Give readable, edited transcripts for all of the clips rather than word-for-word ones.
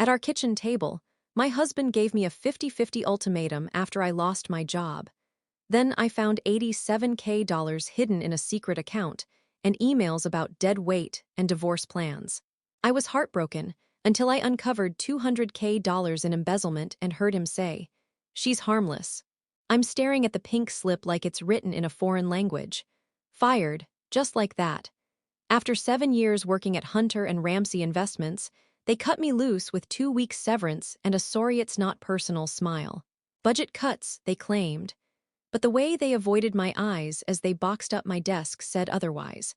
At our kitchen table, my husband gave me a 50-50 ultimatum after I lost my job. Then I found $87K hidden in a secret account and emails about dead weight and divorce plans. I was heartbroken until I uncovered $200K in embezzlement and heard him say, "She's harmless." I'm staring at the pink slip like it's written in a foreign language. Fired, just like that. After 7 years working at Hunter and Ramsey Investments, they cut me loose with 2 weeks severance and a sorry-it's-not-personal smile. Budget cuts, they claimed. But the way they avoided my eyes as they boxed up my desk said otherwise.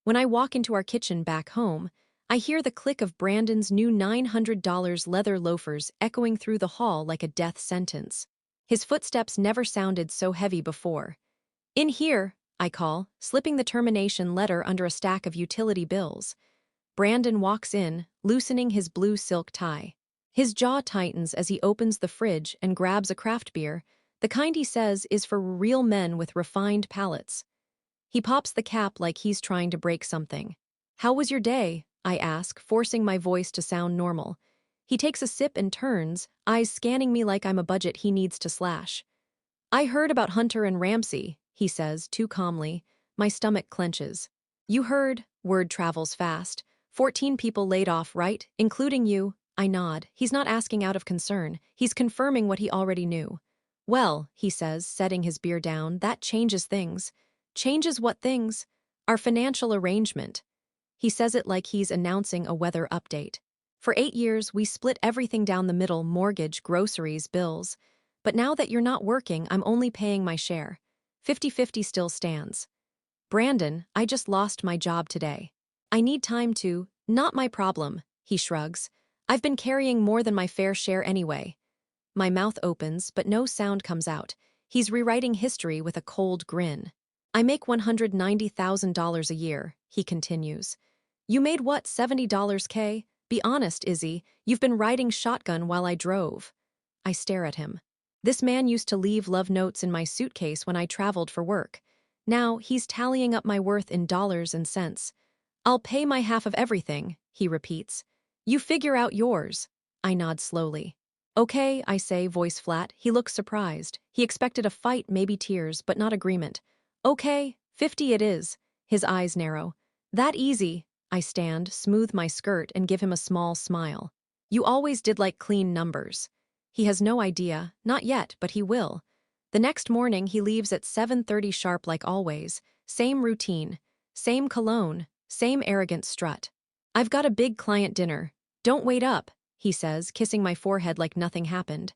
When I walk into our kitchen back home, I hear the click of Brandon's new $900 leather loafers echoing through the hall like a death sentence. His footsteps never sounded so heavy before. "In here," I call, slipping the termination letter under a stack of utility bills. Brandon walks in, loosening his blue silk tie. His jaw tightens as he opens the fridge and grabs a craft beer, the kind he says is for real men with refined palates. He pops the cap like he's trying to break something. "How was your day?" I ask, forcing my voice to sound normal. He takes a sip and turns, eyes scanning me like I'm a budget he needs to slash. "I heard about Hunter and Ramsey," he says, too calmly. My stomach clenches. "You heard," word travels fast. 14 people laid off, right? Including you. I nod. He's not asking out of concern. He's confirming what he already knew. "Well," he says, setting his beer down, "that changes things." "Changes what things?" "Our financial arrangement." He says it like he's announcing a weather update. "For 8 years, we split everything down the middle: mortgage, groceries, bills. But now that you're not working, I'm only paying my share. 50-50 still stands." "Brandon, I just lost my job today. I need time to—" "Not my problem," he shrugs. "I've been carrying more than my fair share anyway." My mouth opens, but no sound comes out. He's rewriting history with a cold grin. "I make $190,000 a year," he continues. "You made what, $70K? Be honest, Izzy, you've been riding shotgun while I drove." I stare at him. This man used to leave love notes in my suitcase when I traveled for work. Now he's tallying up my worth in dollars and cents. "I'll pay my half of everything," he repeats. "You figure out yours." I nod slowly. "Okay," I say, voice flat. He looks surprised. He expected a fight, maybe tears, but not agreement. "Okay, 50 it is." His eyes narrow. "That easy." I stand, smooth my skirt, and give him a small smile. "You always did like clean numbers." He has no idea, not yet, but he will. The next morning he leaves at 7:30 sharp like always. Same routine, same cologne, same arrogant strut. "I've got a big client dinner. Don't wait up," he says, kissing my forehead like nothing happened.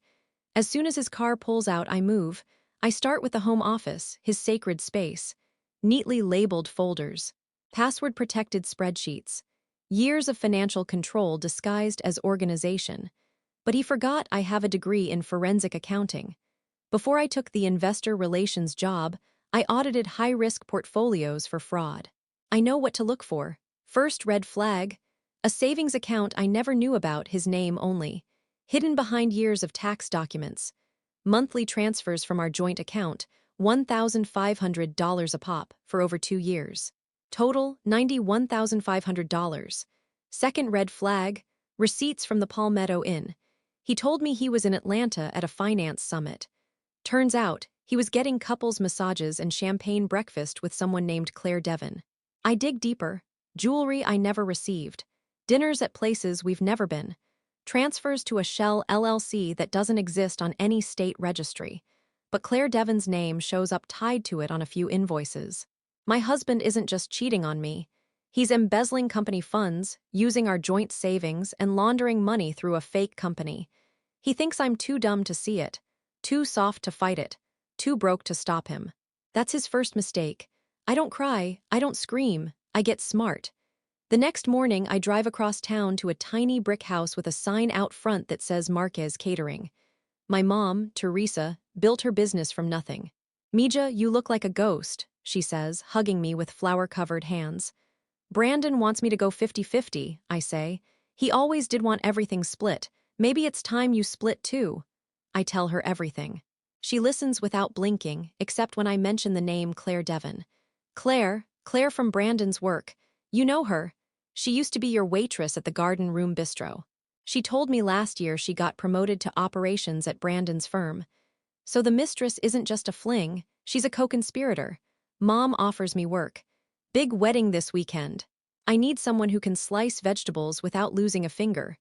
As soon as his car pulls out, I move. I start with the home office, his sacred space. Neatly labeled folders. Password-protected spreadsheets. Years of financial control disguised as organization. But he forgot I have a degree in forensic accounting. Before I took the investor relations job, I audited high-risk portfolios for fraud. I know what to look for. First red flag. A savings account I never knew about, his name only. Hidden behind years of tax documents. Monthly transfers from our joint account, $1,500 a pop, for over 2 years. Total, $91,500. Second red flag. Receipts from the Palmetto Inn. He told me he was in Atlanta at a finance summit. Turns out, he was getting couples massages and champagne breakfast with someone named Claire Devon. I dig deeper. Jewelry I never received. Dinners at places we've never been. Transfers to a shell LLC that doesn't exist on any state registry. But Claire Devon's name shows up tied to it on a few invoices. My husband isn't just cheating on me. He's embezzling company funds, using our joint savings, and laundering money through a fake company. He thinks I'm too dumb to see it, too soft to fight it, too broke to stop him. That's his first mistake. I don't cry, I don't scream, I get smart. The next morning, I drive across town to a tiny brick house with a sign out front that says Marquez Catering. My mom, Teresa, built her business from nothing. "Mija, you look like a ghost," she says, hugging me with flower-covered hands. "Brandon wants me to go 50-50, I say. "He always did want everything split. Maybe it's time you split too." I tell her everything. She listens without blinking, except when I mention the name Claire Devon. Claire from Brandon's work. You know her. She used to be your waitress at the Garden Room Bistro." She told me last year she got promoted to operations at Brandon's firm. So the mistress isn't just a fling, she's a co-conspirator. Mom offers me work. Big wedding this weekend. I need someone who can slice vegetables without losing a finger.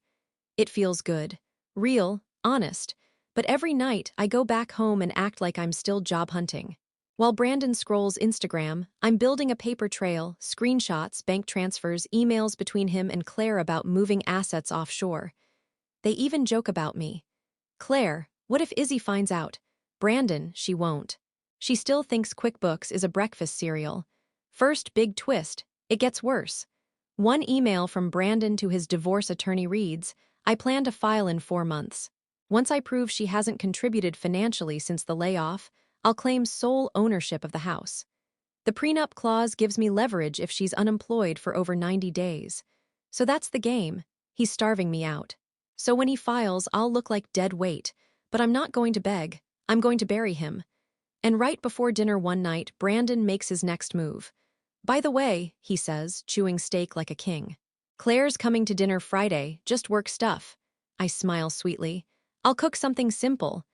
It feels good. Real, honest. But every night, I go back home and act like I'm still job hunting. While Brandon scrolls Instagram, I'm building a paper trail, screenshots, bank transfers, emails between him and Claire about moving assets offshore. They even joke about me. Claire, what if Izzy finds out? Brandon, she won't. She still thinks QuickBooks is a breakfast cereal. First big twist, it gets worse. One email from Brandon to his divorce attorney reads, I plan to file in 4 months. Once I prove she hasn't contributed financially since the layoff, I'll claim sole ownership of the house. The prenup clause gives me leverage if she's unemployed for over 90 days. So that's the game. He's starving me out. So when he files, I'll look like dead weight. But I'm not going to beg. I'm going to bury him. And right before dinner one night, Brandon makes his next move. By the way, he says, chewing steak like a king. Claire's coming to dinner Friday, just work stuff. I smile sweetly. I'll cook something simple.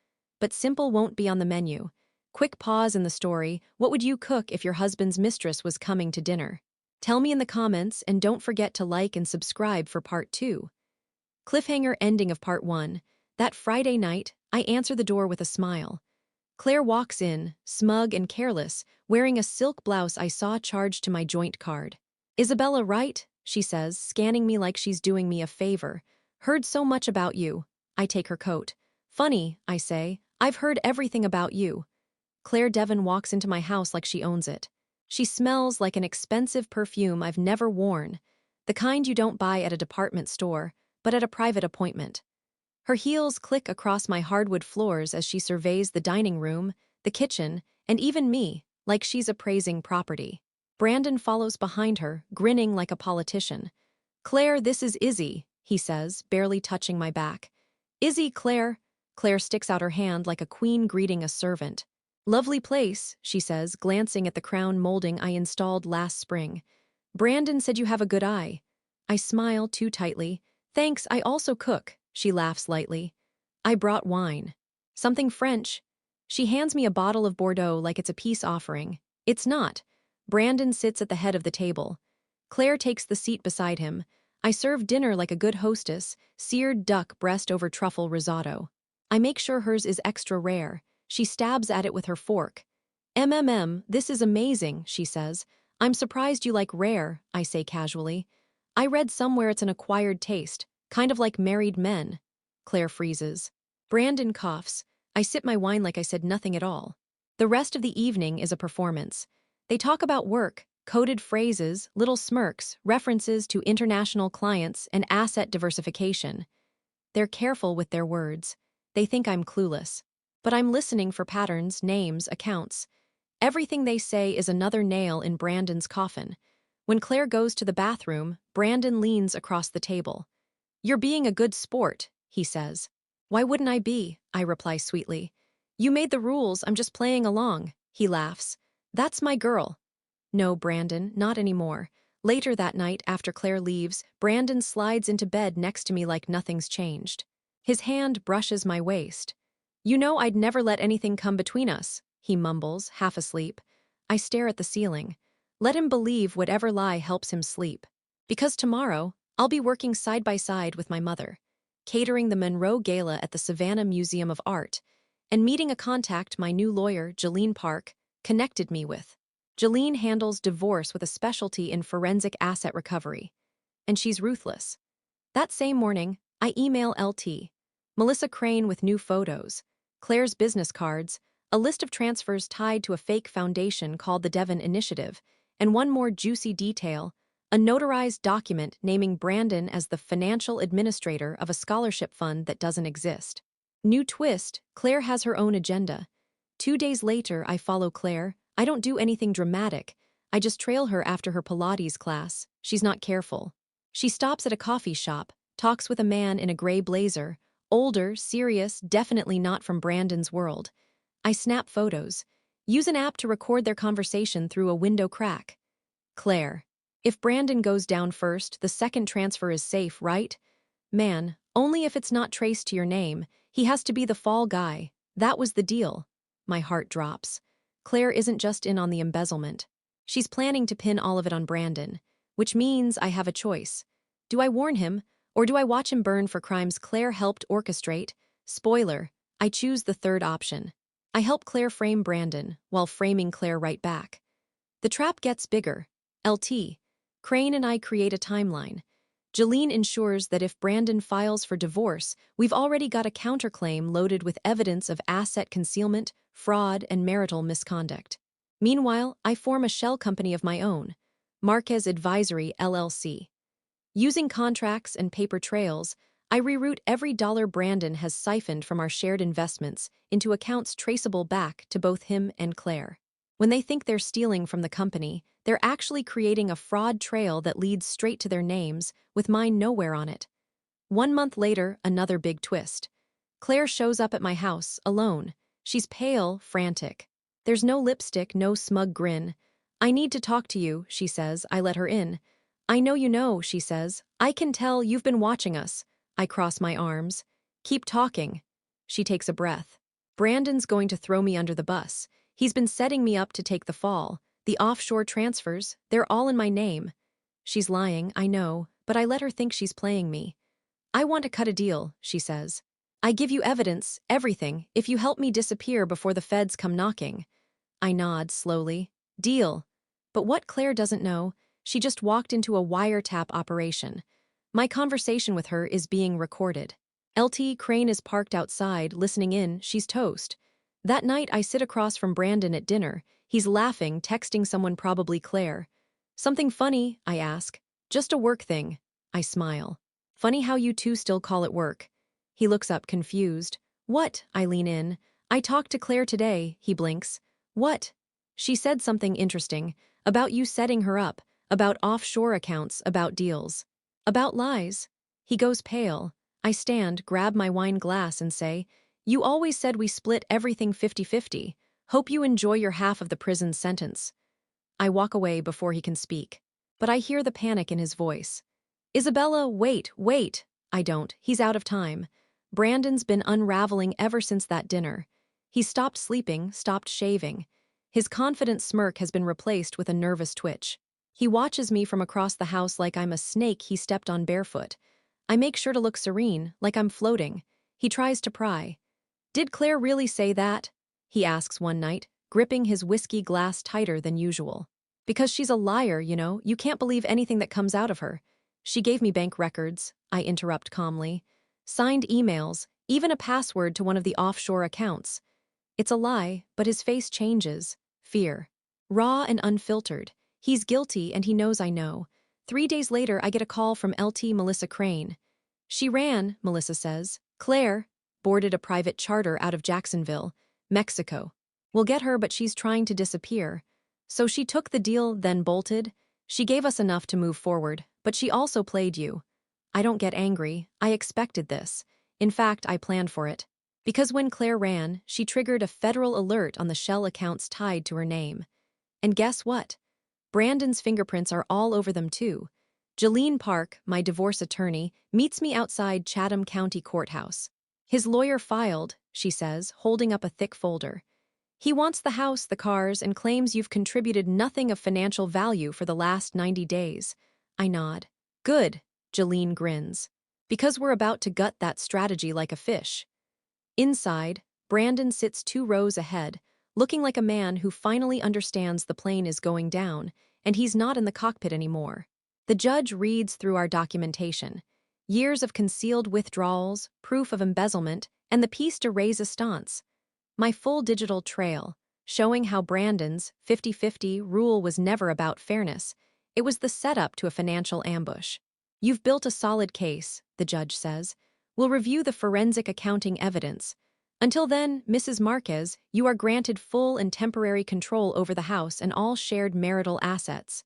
But simple won't be on the menu. Quick pause in the story. What would you cook if your husband's mistress was coming to dinner? Tell me in the comments, and don't forget to like and subscribe for part 2. Cliffhanger ending of part 1. That Friday night, I answer the door with a smile. Claire walks in, smug and careless, wearing a silk blouse I saw charged to my joint card. Isabella, right? She says, scanning me like she's doing me a favor. Heard so much about you. I take her coat. Funny, I say. I've heard everything about you. Claire Devon walks into my house like she owns it. She smells like an expensive perfume I've never worn, the kind you don't buy at a department store, but at a private appointment. Her heels click across my hardwood floors as she surveys the dining room, the kitchen, and even me, like she's appraising property. Brandon follows behind her, grinning like a politician. Claire, this is Izzy, he says, barely touching my back. Izzy, Claire. Claire sticks out her hand like a queen greeting a servant. Lovely place, she says, glancing at the crown molding I installed last spring. Brandon said you have a good eye. I smile too tightly. Thanks, I also cook. She laughs lightly. I brought wine. Something French. She hands me a bottle of Bordeaux like it's a peace offering. It's not. Brandon sits at the head of the table. Claire takes the seat beside him. I serve dinner like a good hostess, seared duck breast over truffle risotto. I make sure hers is extra rare. She stabs at it with her fork. This is amazing, she says. I'm surprised you like rare, I say casually. I read somewhere it's an acquired taste, kind of like married men. Claire freezes. Brandon coughs. I sip my wine like I said nothing at all. The rest of the evening is a performance. They talk about work, coded phrases, little smirks, references to international clients, and asset diversification. They're careful with their words. They think I'm clueless. But I'm listening for patterns, names, accounts. Everything they say is another nail in Brandon's coffin. When Claire goes to the bathroom, Brandon leans across the table. You're being a good sport, he says. Why wouldn't I be? I reply sweetly. You made the rules, I'm just playing along. He laughs. That's my girl. No, Brandon, not anymore. Later that night, after Claire leaves, Brandon slides into bed next to me like nothing's changed. His hand brushes my waist. You know I'd never let anything come between us, he mumbles, half asleep. I stare at the ceiling. Let him believe whatever lie helps him sleep. Because tomorrow, I'll be working side by side with my mother, catering the Monroe Gala at the Savannah Museum of Art, and meeting a contact my new lawyer, Jolene Park, connected me with. Jolene handles divorce with a specialty in forensic asset recovery. And she's ruthless. That same morning, I email LT, Melissa Crane with new photos, Claire's business cards, a list of transfers tied to a fake foundation called the Devon Initiative, and one more juicy detail, a notarized document naming Brandon as the financial administrator of a scholarship fund that doesn't exist. New twist, Claire has her own agenda. 2 days later, I follow Claire. I don't do anything dramatic. I just trail her after her Pilates class. She's not careful. She stops at a coffee shop, talks with a man in a gray blazer, older, serious, definitely not from Brandon's world. I snap photos. Use an app to record their conversation through a window crack. Claire. If Brandon goes down first, the second transfer is safe, right? Man, only if it's not traced to your name. He has to be the fall guy. That was the deal. My heart drops. Claire isn't just in on the embezzlement. She's planning to pin all of it on Brandon, which means I have a choice. Do I warn him, or do I watch him burn for crimes Claire helped orchestrate? Spoiler, I choose the third option. I help Claire frame Brandon, while framing Claire right back. The trap gets bigger. LT. Crane and I create a timeline. Jolene ensures that if Brandon files for divorce, we've already got a counterclaim loaded with evidence of asset concealment, fraud, and marital misconduct. Meanwhile, I form a shell company of my own, Marquez Advisory LLC. Using contracts and paper trails, I reroute every dollar Brandon has siphoned from our shared investments into accounts traceable back to both him and Claire. When they think they're stealing from the company, they're actually creating a fraud trail that leads straight to their names, with mine nowhere on it. 1 month later, another big twist. Claire shows up at my house, alone. She's pale, frantic. There's no lipstick, no smug grin. "I need to talk to you," she says. I let her in. "I know you know," she says. "I can tell you've been watching us." I cross my arms. "Keep talking." She takes a breath. "Brandon's going to throw me under the bus. He's been setting me up to take the fall. The offshore transfers, they're all in my name." She's lying, I know, but I let her think she's playing me. "I want to cut a deal," she says. "I give you evidence, everything, if you help me disappear before the feds come knocking." I nod slowly. "Deal." But what Claire doesn't know, she just walked into a wiretap operation. My conversation with her is being recorded. LT Crane is parked outside, listening in. She's toast. That night, I sit across from Brandon at dinner. He's laughing, texting someone, probably Claire. "Something funny?" I ask. "Just a work thing." I smile. "Funny how you two still call it work." He looks up, confused. "What?" I lean in. "I talked to Claire today," he blinks. "What?" "She said something interesting. About you setting her up. About offshore accounts, about deals. About lies." He goes pale. I stand, grab my wine glass and say, "You always said we split everything 50-50. Hope you enjoy your half of the prison sentence." I walk away before he can speak. But I hear the panic in his voice. "Isabella, wait, wait." I don't. He's out of time. Brandon's been unraveling ever since that dinner. He stopped sleeping, stopped shaving. His confident smirk has been replaced with a nervous twitch. He watches me from across the house like I'm a snake he stepped on barefoot. I make sure to look serene, like I'm floating. He tries to pry. "Did Claire really say that?" he asks one night, gripping his whiskey glass tighter than usual. "Because she's a liar, you know. You can't believe anything that comes out of her." "She gave me bank records," I interrupt calmly. "Signed emails, even a password to one of the offshore accounts." It's a lie, but his face changes. Fear. Raw and unfiltered. He's guilty and he knows I know. 3 days later, I get a call from LT Melissa Crane. "She ran," Melissa says. "Claire boarded a private charter out of Jacksonville, Mexico. We'll get her, but she's trying to disappear. So she took the deal, then bolted. She gave us enough to move forward, but she also played you." I don't get angry. I expected this. In fact, I planned for it. Because when Claire ran, she triggered a federal alert on the shell accounts tied to her name. And guess what? Brandon's fingerprints are all over them too. Jolene Park, my divorce attorney, meets me outside Chatham County Courthouse. "His lawyer filed," she says, holding up a thick folder. "He wants the house, the cars, and claims you've contributed nothing of financial value for the last 90 days. I nod. "Good," Jolene grins. "Because we're about to gut that strategy like a fish." Inside, Brandon sits 2 rows ahead, looking like a man who finally understands the plane is going down, and he's not in the cockpit anymore. The judge reads through our documentation. Years of concealed withdrawals, proof of embezzlement, and the piece de resistance. My full digital trail, showing how Brandon's 50-50 rule was never about fairness. It was the setup to a financial ambush. "You've built a solid case," the judge says. "We'll review the forensic accounting evidence. Until then, Mrs. Marquez, you are granted full and temporary control over the house and all shared marital assets."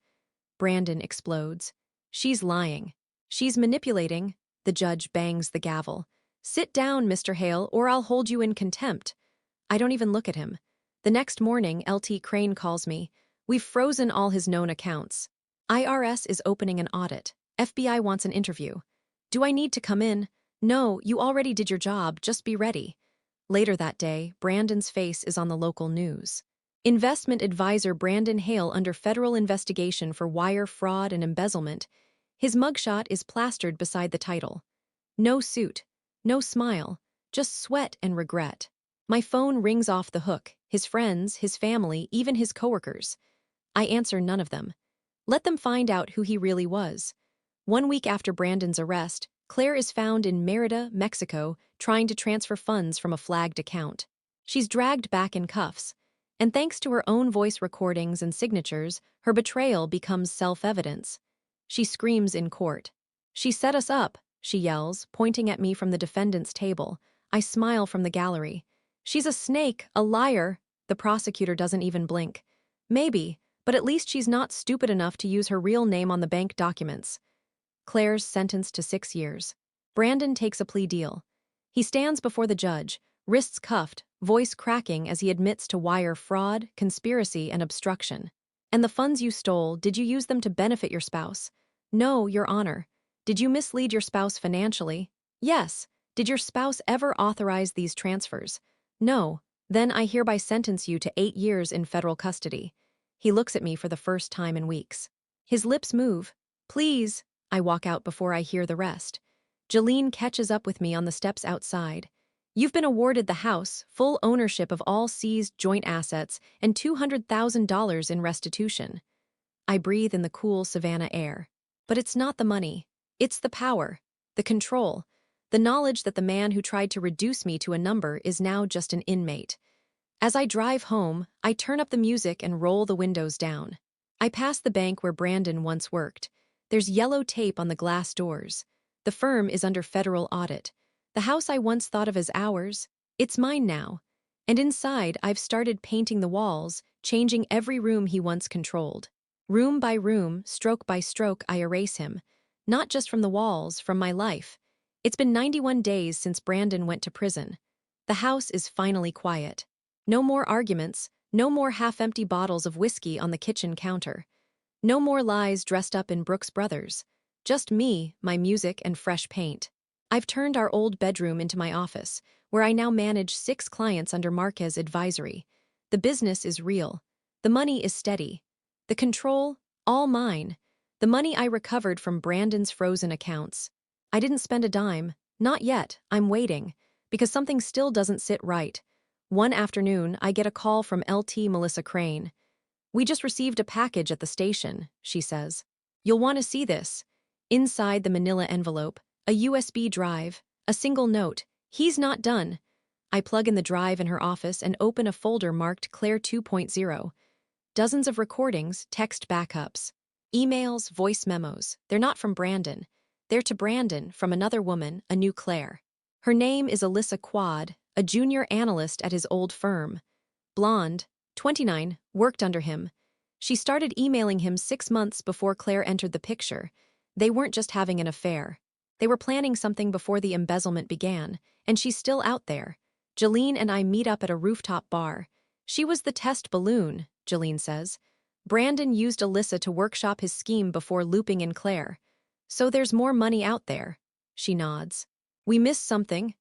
Brandon explodes. "She's lying. She's manipulating." The judge bangs the gavel. "Sit down, Mr. Hale, or I'll hold you in contempt." I don't even look at him. The next morning, LT Crane calls me. "We've frozen all his known accounts. IRS is opening an audit. FBI wants an interview." Do I need to come in? No, you already did your job, just be ready. Later that day, Brandon's face is on the local news. Investment advisor Brandon Hale under federal investigation for wire fraud and embezzlement. His mugshot is plastered beside the title. No suit, no smile, just sweat and regret. My phone rings off the hook, his friends, his family, even his coworkers. I answer none of them. Let them find out who he really was. 1 week after Brandon's arrest, Claire is found in Merida, Mexico, trying to transfer funds from a flagged account. She's dragged back in cuffs, and thanks to her own voice recordings and signatures, her betrayal becomes self-evidence. She screams in court. "She set us up," she yells, pointing at me from the defendant's table. I smile from the gallery. "She's a snake, a liar." The prosecutor doesn't even blink. Maybe, but at least she's not stupid enough to use her real name on the bank documents. Claire's sentenced to 6 years. Brandon takes a plea deal. He stands before the judge, wrists cuffed, voice cracking as he admits to wire fraud, conspiracy, and obstruction. "And the funds you stole, did you use them to benefit your spouse?" "No, Your Honor." "Did you mislead your spouse financially?" "Yes." "Did your spouse ever authorize these transfers?" "No." "Then I hereby sentence you to 8 years in federal custody." He looks at me for the first time in weeks. His lips move. "Please." I walk out before I hear the rest. Jolene catches up with me on the steps outside. "You've been awarded the house, full ownership of all seized joint assets, and $200,000 in restitution." I breathe in the cool Savannah air. But it's not the money. It's the power, the control, the knowledge that the man who tried to reduce me to a number is now just an inmate. As I drive home, I turn up the music and roll the windows down. I pass the bank where Brandon once worked. There's yellow tape on the glass doors. The firm is under federal audit. The house I once thought of as ours, it's mine now. And inside, I've started painting the walls, changing every room he once controlled. Room by room, stroke by stroke, I erase him. Not just from the walls, from my life. It's been 91 days since Brandon went to prison. The house is finally quiet. No more arguments, no more half-empty bottles of whiskey on the kitchen counter. No more lies dressed up in Brooks Brothers. Just me, my music, and fresh paint. I've turned our old bedroom into my office, where I now manage 6 clients under Marquez Advisory. The business is real. The money is steady. The control, all mine. The money I recovered from Brandon's frozen accounts. I didn't spend a dime. Not yet. I'm waiting. Because something still doesn't sit right. One afternoon, I get a call from LT Melissa Crane. "We just received a package at the station," she says. "You'll want to see this." Inside the manila envelope, a USB drive, a single note. "He's not done." I plug in the drive in her office and open a folder marked Claire 2.0. Dozens of recordings, text backups, emails, voice memos. They're not from Brandon. They're to Brandon from another woman, a new Claire. Her name is Alyssa Quad, a junior analyst at his old firm. Blonde, 29, worked under him. She started emailing him 6 months before Claire entered the picture. They weren't just having an affair. They were planning something before the embezzlement began, and she's still out there. Jolene and I meet up at a rooftop bar. "She was the test balloon," Jolene says. "Brandon used Alyssa to workshop his scheme before looping in Claire. So there's more money out there." She nods. "We missed something."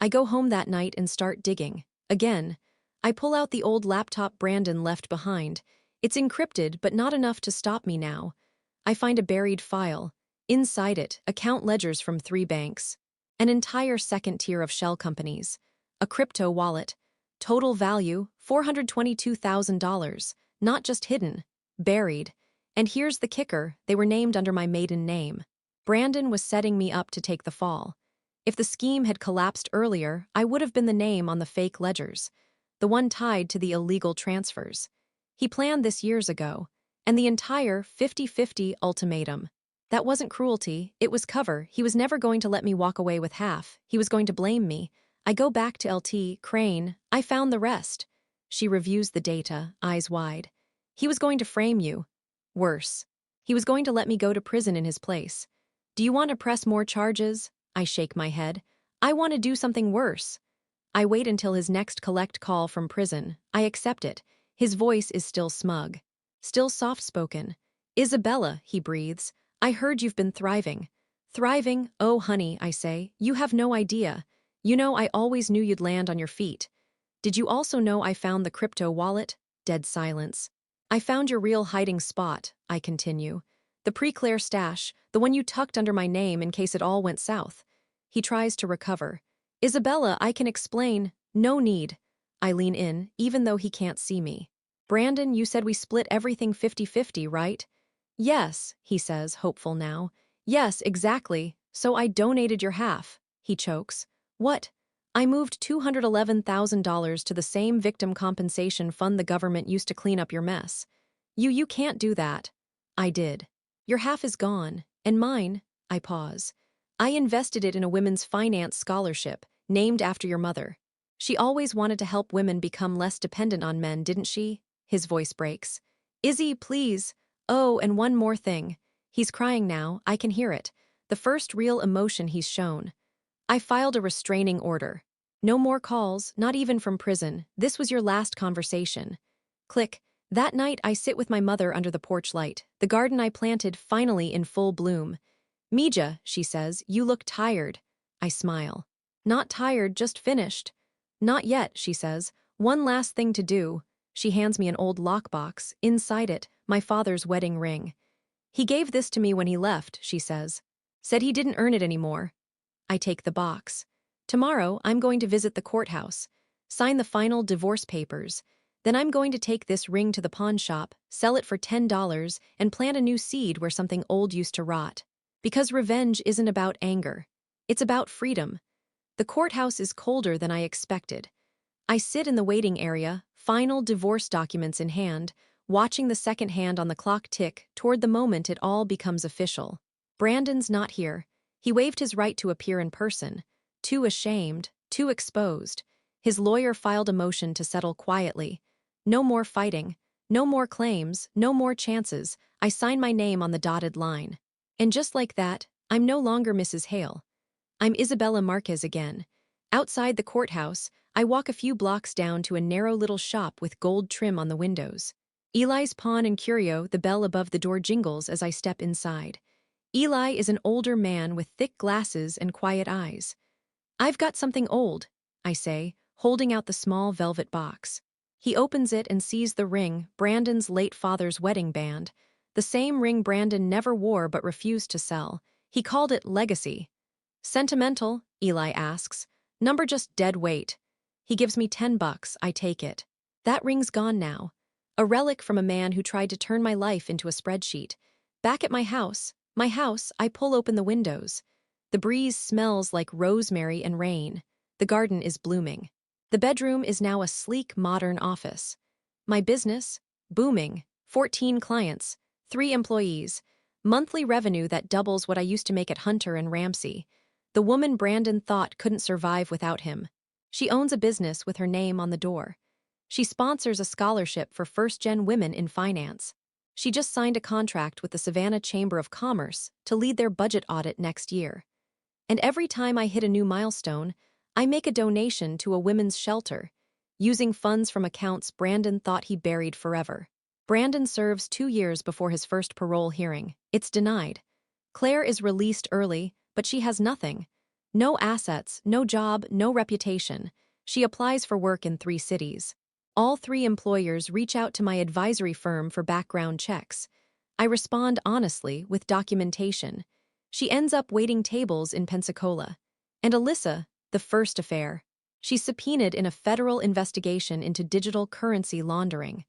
I go home that night and start digging. Again. I pull out the old laptop Brandon left behind. It's encrypted, but not enough to stop me now. I find a buried file. Inside it, account ledgers from 3 banks. An entire second tier of shell companies. A crypto wallet. Total value, $422,000. Not just hidden, buried. And here's the kicker, they were named under my maiden name. Brandon was setting me up to take the fall. If the scheme had collapsed earlier, I would have been the name on the fake ledgers. The one tied to the illegal transfers. He planned this years ago, and the entire 50-50 ultimatum. That wasn't cruelty, it was cover. He was never going to let me walk away with half. He was going to blame me. I go back to LT Crane. "I found the rest." She reviews the data, eyes wide. "He was going to frame you." Worse. He was going to let me go to prison in his place. "Do you want to press more charges?" I shake my head. "I want to do something worse." I wait until his next collect call from prison. I accept it. His voice is still smug. Still soft-spoken. "Isabella," he breathes, "I heard you've been thriving." Thriving, oh honey, I say, you have no idea. You know I always knew you'd land on your feet. Did you also know I found the crypto wallet? Dead silence. I found your real hiding spot, I continue. The pre-Claire stash, the one you tucked under my name in case it all went south. He tries to recover. Isabella, I can explain. No need. I lean in, even though he can't see me. Brandon, you said we split everything 50-50, right? Yes, he says, hopeful now. Yes, exactly. So I donated your half. He chokes. What? I moved $211,000 to the same victim compensation fund the government used to clean up your mess. You can't do that. I did. Your half is gone, and mine, I pause. I invested it in a women's finance scholarship, named after your mother. She always wanted to help women become less dependent on men, didn't she? His voice breaks. Izzy, please. Oh, and one more thing. He's crying now, I can hear it. The first real emotion he's shown. I filed a restraining order. No more calls, not even from prison. This was your last conversation. Click. That night I sit with my mother under the porch light, the garden I planted finally in full bloom. Mija, she says, you look tired. I smile. Not tired, just finished. Not yet, she says. One last thing to do. She hands me an old lockbox. Inside it, my father's wedding ring. He gave this to me when he left, she says. Said he didn't earn it anymore. I take the box. Tomorrow, I'm going to visit the courthouse, sign the final divorce papers. Then I'm going to take this ring to the pawn shop, sell it for $10, and plant a new seed where something old used to rot. Because revenge isn't about anger. It's about freedom. The courthouse is colder than I expected. I sit in the waiting area, final divorce documents in hand, watching the second hand on the clock tick toward the moment it all becomes official. Brandon's not here. He waived his right to appear in person. Too ashamed, too exposed. His lawyer filed a motion to settle quietly. No more fighting, no more claims, no more chances. I sign my name on the dotted line. And just like that, I'm no longer Mrs. Hale. I'm Isabella Marquez again. Outside the courthouse, I walk a few blocks down to a narrow little shop with gold trim on the windows. Eli's Pawn and Curio, the bell above the door jingles as I step inside. Eli is an older man with thick glasses and quiet eyes. I've got something old, I say, holding out the small velvet box. He opens it and sees the ring, Brandon's late father's wedding band, the same ring Brandon never wore but refused to sell. He called it Legacy. Sentimental, Eli asks. Number just dead weight. He gives me $10, I take it. That ring's gone now. A relic from a man who tried to turn my life into a spreadsheet. Back at my house, I pull open the windows. The breeze smells like rosemary and rain. The garden is blooming. The bedroom is now a sleek, modern office. My business? Booming. 14 clients, 3 employees, monthly revenue that doubles what I used to make at Hunter and Ramsey. The woman Brandon thought couldn't survive without him. She owns a business with her name on the door. She sponsors a scholarship for first-gen women in finance. She just signed a contract with the Savannah Chamber of Commerce to lead their budget audit next year. And every time I hit a new milestone, I make a donation to a women's shelter, using funds from accounts Brandon thought he buried forever. Brandon serves 2 years before his first parole hearing. It's denied. Claire is released early, but she has nothing. No assets, no job, no reputation. She applies for work in 3 cities. All 3 employers reach out to my advisory firm for background checks. I respond honestly with documentation. She ends up waiting tables in Pensacola. And Alyssa, the first affair. She's subpoenaed in a federal investigation into digital currency laundering.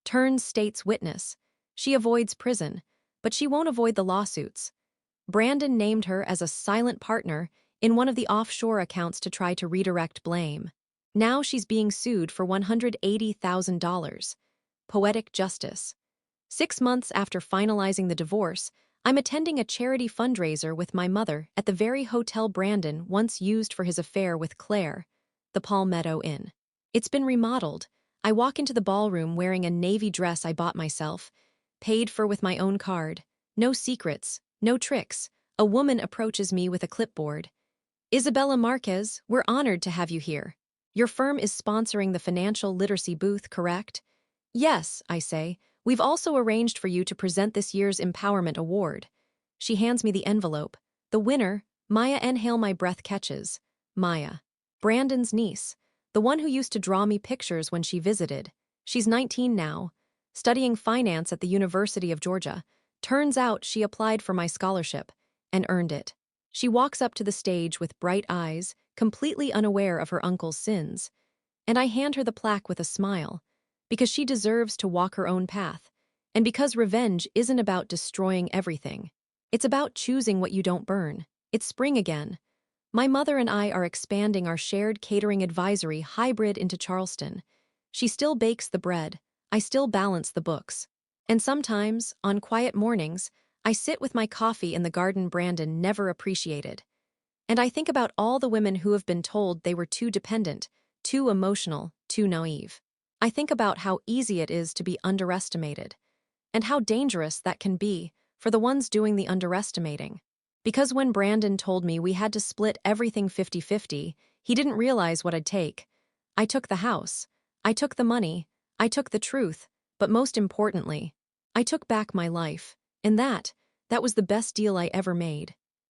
Turns state's witness. She avoids prison, but she won't avoid the lawsuits. Brandon named her as a silent partner in one of the offshore accounts to try to redirect blame. Now she's being sued for $180,000. Poetic justice. 6 months after finalizing the divorce, I'm attending a charity fundraiser with my mother at the very hotel Brandon once used for his affair with Claire, the Palmetto Inn. It's been remodeled. I walk into the ballroom wearing a navy dress I bought myself, paid for with my own card. No secrets, no tricks. A woman approaches me with a clipboard. Isabella Marquez, we're honored to have you here. Your firm is sponsoring the financial literacy booth, correct? Yes, I say. We've also arranged for you to present this year's Empowerment Award. She hands me the envelope. The winner, Maya. Inhale my breath catches. Maya. Brandon's niece. The one who used to draw me pictures when she visited. She's 19 now, studying finance at the University of Georgia. Turns out she applied for my scholarship and earned it. She walks up to the stage with bright eyes, completely unaware of her uncle's sins. And I hand her the plaque with a smile, because she deserves to walk her own path, and because revenge isn't about destroying everything. It's about choosing what you don't burn. It's spring again. My mother and I are expanding our shared catering advisory hybrid into Charleston. She still bakes the bread, I still balance the books. And sometimes, on quiet mornings, I sit with my coffee in the garden Brandon never appreciated. And I think about all the women who have been told they were too dependent, too emotional, too naive. I think about how easy it is to be underestimated, and how dangerous that can be for the ones doing the underestimating. Because when Brandon told me we had to split everything 50-50, he didn't realize what I'd take. I took the house, I took the money, I took the truth, but most importantly, I took back my life. And that was the best deal I ever made.